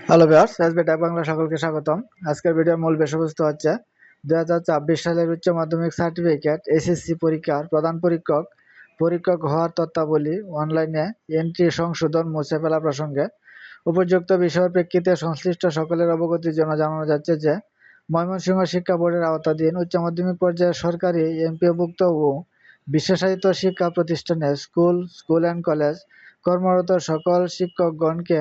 Hello viewers, SB tech Bangla সকলকে স্বাগতম। আজকের ভিডিওর মূল বিষয়বস্তু হচ্ছে 2024 সালের উচ্চ মাধ্যমিক সার্টিফিকেট এসএসসি পরীক্ষার প্রধান পরীক্ষক হওয়ার তথ্যাবলী অনলাইনে এন্ট্রি সংশোধন মুছে ফেলা প্রসঙ্গে উপযুক্ত বিষয়ের প্রেক্ষিতে সংশ্লিষ্ট সকলের অবগতির জন্য জানানো যাচ্ছে যে ময়মনসিংহ শিক্ষা বোর্ডের আওতাধীন উচ্চ মাধ্যমিক পর্যায়ে সরকারি এমপিওভুক্ত ও বিশেষায়িত শিক্ষা প্রতিষ্ঠানে স্কুল অ্যান্ড কলেজ কর্মরত সকল শিক্ষকগণকে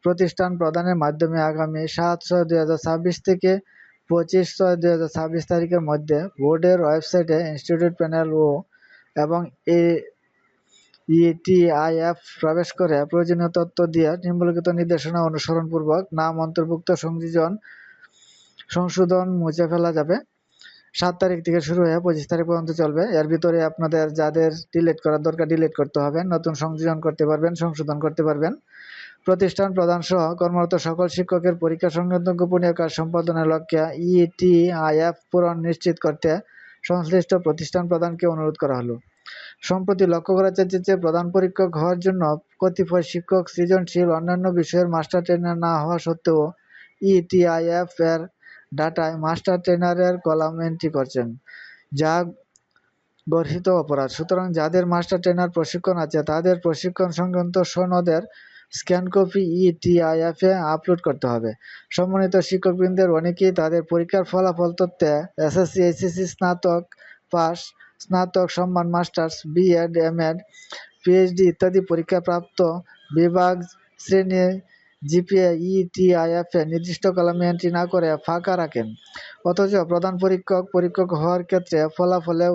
প্রতিষ্ঠান প্রদানের মাধ্যমে আগামী ৭/৬/২০২৬ থেকে ২৫/৬/২০২৬ তারিখের মধ্যে বোর্ডের ওয়েবসাইটে ইনস্টিটিউট প্যানেল এবং ইটিআইএফ প্রবেশ করে প্রয়োজনীয় তথ্য দিয়ে নিম্নলিখিত নির্দেশনা অনুসরণপূর্বক নাম অন্তর্ভুক্ত সংশোধন মুছে ফেলা যাবে। ৭ তারিখ থেকে শুরু হয়ে ২৫ তারিখ পর্যন্ত চলবে। এর ভিতরে আপনাদের যাদের ডিলিট করার দরকার ডিলিট করতে হবে, নতুন সংযোজন করতে পারবেন, সংশোধন করতে পারবেন। প্রতিষ্ঠান প্রধান সহ কর্মরত সকল শিক্ষকের পরীক্ষা সংক্রান্ত গোপনীয় কাজ সম্পাদনের লক্ষ্যে ইটিআইএফ পূরণ নিশ্চিত করতে সংশ্লিষ্ট প্রতিষ্ঠান প্রধানকে অনুরোধ করা হলো। সম্প্রতি লক্ষ্য করা যাচ্ছে যে প্রধান পরীক্ষক হওয়ার জন্য কতিপয় শিক্ষক সৃজনশীল অন্যান্য বিষয়ের মাস্টার ট্রেনার না হওয়া সত্ত্বেও ইটিআইএফ এর ডাটায় মাস্টার ট্রেনারের কলাম এন্ট্রি করছেন, যা গর্হিত অপরাধ। সুতরাং যাদের মাস্টার ট্রেনার প্রশিক্ষণ আছে তাদের প্রশিক্ষণ সংক্রান্ত সনদের স্ক্যান কপি ইটিআইএফ এ আপলোড করতে হবে। সম্মানিত শিক্ষকবৃন্দের অনেকেই তাদের পরীক্ষার ফলাফল তথ্যে এসএসসি, এইচএসসি, স্নাতক পাস, স্নাতক সম্মান, মাস্টার্স, বিএড, এমএড, পিএইচডি ইত্যাদি পরীক্ষা প্রাপ্ত বিভাগ, শ্রেণী, জিপিএ ইটিআইএফ এ নির্দিষ্ট কলামে এন্ট্রি না করে ফাঁকা রাখেন। অথচ প্রধান পরীক্ষক হওয়ার ক্ষেত্রে ফলাফলে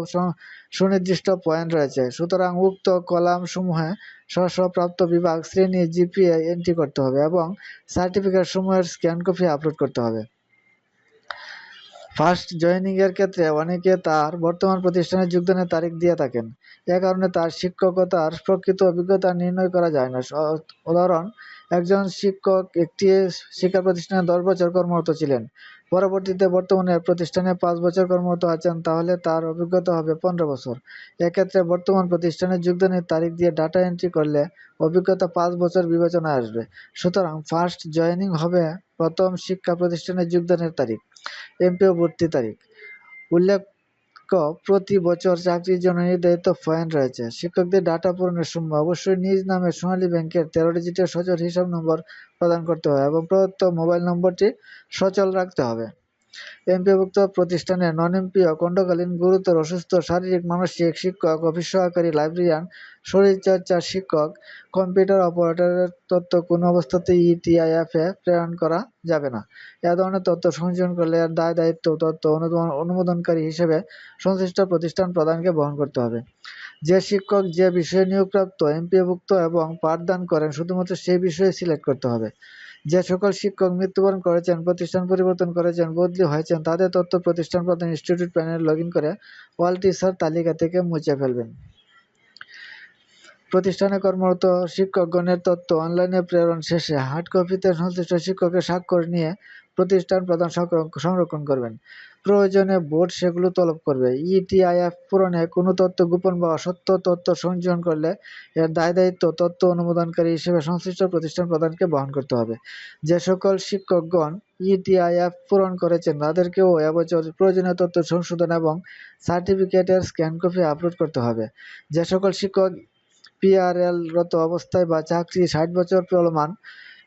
সুনির্দিষ্ট পয়েন্ট রয়েছে। সুতরাং উক্ত কলাম সমূহে স্ব প্রাপ্ত বিভাগ, শ্রেণী, জিপিএ এন্ট্রি করতে হবে এবং সার্টিফিকেট সমূহের স্ক্যান কপি আপলোড করতে হবে। ফার্স্ট জয়েনিং এর ক্ষেত্রে অনেকে তার বর্তমান প্রতিষ্ঠানে যোগদানের তারিখ দিয়ে থাকেন। এ কারণে তার শিক্ষকতার প্রকৃত অভিজ্ঞতা নির্ণয় করা যায় না। উদাহরণ: একজন শিক্ষক একটি শিক্ষা প্রতিষ্ঠানে 10 বছর কর্মরত ছিলেন, পরবর্তীতে বর্তমানে প্রতিষ্ঠানে 5 বছর কর্মরত আছেন, তাহলে তার অভিজ্ঞতা হবে 15 বছর। এক্ষেত্রে বর্তমান প্রতিষ্ঠানে যোগদানের তারিখ দিয়ে ডাটা এন্ট্রি করলে অভিজ্ঞতা 5 বছর বিবেচনায় আসবে। সুতরাং ফার্স্ট জয়েনিং হবে প্রথম শিক্ষা প্রতিষ্ঠানে যোগদানের তারিখ, এমপিও ভর্তি তারিখ। উল্লেখ্য, প্রতি বছর চাকরির জন্য নির্ধারিত পয়েন্ট রয়েছে। শিক্ষকদের ডাটা পূরণের সময় অবশ্যই নিজ নামে সোনালী ব্যাংকের 13 ডিজিটের সচল হিসাব নম্বর প্রদান করতে হবে এবং প্রদত্ত মোবাইল নম্বরটি সচল রাখতে হবে। এমপিওভুক্ত প্রতিষ্ঠানে নন এমপিও খণ্ডকালীন গুরুতর অসুস্থ শারীরিক মানসিক শিক্ষক, অফিস সহকারী, লাইব্রেরিয়ান, শরীরচর্চার শিক্ষক, কম্পিউটার অপারেটরের তথ্য কোনো অবস্থাতেই ইটিআইএফ এ প্রেরণ করা যাবে না। এ ধরনের তথ্য সংযোজন করলে এর দায়-দায়িত্ব তথ্য অনুমোদনকারী হিসেবে সংশ্লিষ্ট প্রতিষ্ঠান প্রধানকে বহন করতে হবে। যে শিক্ষক যে বিষয়ে নিয়োগপ্রাপ্ত, এমপিওভুক্ত এবং পাঠদান করেন শুধুমাত্র সেই বিষয়ে সিলেক্ট করতে হবে। যে সকল শিক্ষক মৃত্যুবরণ করেছেন, প্রতিষ্ঠান পরিবর্তন করেছেন, বদলি হয়েছেন তাদের তথ্য প্রতিষ্ঠান প্রধান ইনস্টিটিউট প্যানেল লগইন করে অল টিচার তালিকা থেকে মুছে ফেলবেন। প্রতিষ্ঠানে কর্মরত শিক্ষকগণের তথ্য অনলাইনে প্রেরণ শেষে হার্ড কপিতে সংশ্লিষ্ট শিক্ষকের স্বাক্ষর নিয়ে প্রতিষ্ঠান প্রধান সংরক্ষণ করবেন। প্রয়োজনে বোর্ড সেগুলো তলব করবে। ইটিআইএফ পূরণে কোনো তথ্য গোপন বা অসত্য তথ্য সংযোজন করলে এর দায়-দায়িত্ব তথ্য অনুমোদনকারী হিসেবে সংশ্লিষ্ট প্রতিষ্ঠান প্রধানকে বহন করতে হবে। যে সকল শিক্ষকগণ ইটিআইএফ পূরণ করেছেন তাদেরকেও এবছর প্রয়োজনীয় তথ্য সংশোধন এবং সার্টিফিকেটের স্ক্যান কপি আপলোড করতে হবে। যে সকল শিক্ষক পিআরএল-রত অবস্থায় বা চাকরি 60 বছর চলমান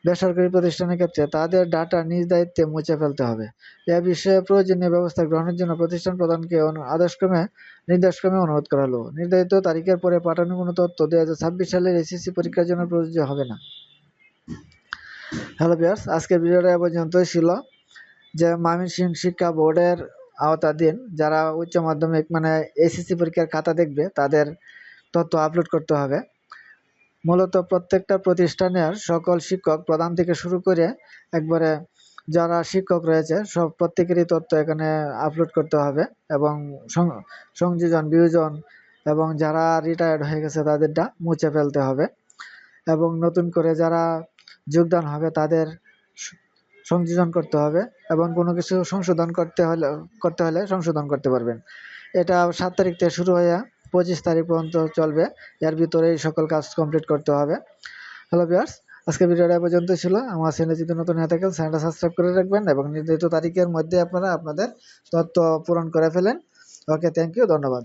বেসরকারি প্রতিষ্ঠানের ক্ষেত্রে তাদের ডাটা নিজ দায়িত্বে মুছে ফেলতে হবে। এ বিষয়ে প্রয়োজনীয় ব্যবস্থা গ্রহণের জন্য প্রতিষ্ঠান প্রধানকে নির্দেশক্রমে অনুরোধ করা হলো। নির্ধারিত তারিখের পরে পাঠানো কোনো তথ্য 2026 সালের এসএসসি পরীক্ষার জন্য প্রযোজ্য হবে না। হ্যালো ভিউয়ার্স, আজকের ভিডিওটা এ পর্যন্তই ছিল। যে ময়মনসিংহ শিক্ষা বোর্ডের আওতাধীন যারা উচ্চ মাধ্যমিক এসএসসি পরীক্ষার খাতা দেখবে তাদের তথ্য আপলোড করতে হবে। মূলত প্রত্যেকটা প্রতিষ্ঠানের সকল শিক্ষক প্রধান থেকে শুরু করে একবারে যারা শিক্ষক রয়েছে প্রত্যেকেরই তথ্য এখানে আপলোড করতে হবে এবং সংযোজন, বিয়োজন এবং যারা রিটায়ার্ড হয়ে গেছে তাদেরটা মুছে ফেলতে হবে এবং নতুন করে যারা যোগদান হবে তাদের সংযোজন করতে হবে এবং কোনো কিছু সংশোধন করতে হলে সংশোধন করতে পারবেন। এটা 7 তারিখ থেকে শুরু হয়ে 25 তারিখ পর্যন্ত চলবে। এর ভিতরে এই সকল কাজ কমপ্লিট করতে হবে। হ্যালো ভিউয়ার্স, আজকে ভিডিওটা এ পর্যন্ত ছিল। আমার চ্যানেলে যদি নতুন হয়ে থাকেন চ্যানেলটা সাবস্ক্রাইব করে রাখবেন এবং নির্ধারিত তারিখের মধ্যে আপনারা আপনাদের তথ্য পূরণ করে ফেলেন। ওকে, থ্যাংক ইউ, ধন্যবাদ।